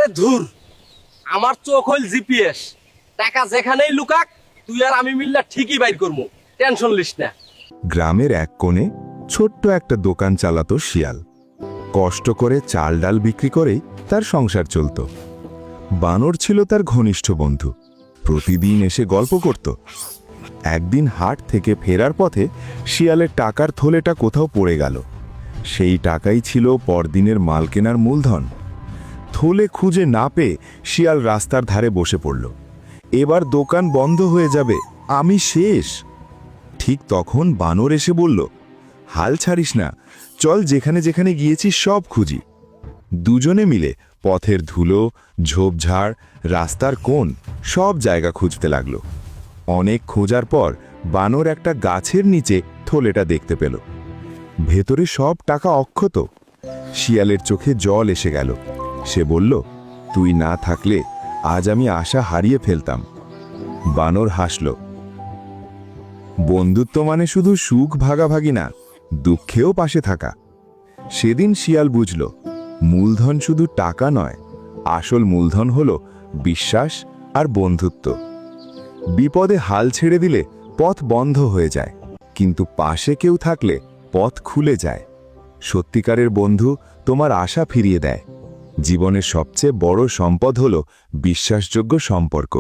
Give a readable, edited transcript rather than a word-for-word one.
আরে ধুর, আমার চোখ হইল জিপিএস। টাকা যেখানেই লুকাক, তুই আর আমি মিললে ঠিকই বাইর করবো, টেনশন লিস না। গ্রামের এক কোণে ছোট্ট একটা দোকান চালাতো শিয়াল। কষ্ট করে চাল ডাল বিক্রি করেই তার সংসার চলত। বানর ছিল তার ঘনিষ্ঠ বন্ধু, প্রতিদিন এসে গল্প করত। একদিন হাট থেকে ফেরার পথে শিয়ালের টাকার থলেটা কোথাও পড়ে গেল। সেই টাকাই ছিল পরদিনের মাল কেনার মূলধন। থলে খুঁজে না পেয়ে শিয়াল রাস্তার ধারে বসে পড়ল। এবার দোকান বন্ধ হয়ে যাবে, আমি শেষ। ঠিক তখন বানর এসে বলল, হাল ছাড়িস না, চল যেখানে যেখানে গিয়েছিস সব খুঁজি। দুজনে মিলে পথের ধুলো, ঝোপঝাড়, রাস্তার কোণ সব জায়গা খুঁজতে লাগলো। অনেক খোঁজার পর বানর একটা গাছের নিচে থলেটা দেখতে পেল। ভেতরে সব টাকা অক্ষত। শিয়ালের চোখে জল এসে গেল। সে বলল, তুই না থাকলে আজ আমি আশা হারিয়ে ফেলতাম। বানর হাসল, বন্ধুত্ব মানে শুধু সুখ ভাগাভাগি না, দুঃখেও পাশে থাকা। সেদিন শিয়াল বুঝল, মূলধন শুধু টাকা নয়, আসল মূলধন হলো বিশ্বাস আর বন্ধুত্ব। বিপদে হাল ছেড়ে দিলে পথ বন্ধ হয়ে যায়, কিন্তু পাশে কেউ থাকলে পথ খুলে যায়। সত্যিকারের বন্ধু তোমার আশা ফিরিয়ে দেয়। জীবনের সবচেয়ে বড় সম্পদ হলো বিশ্বাসযোগ্য সম্পর্ক।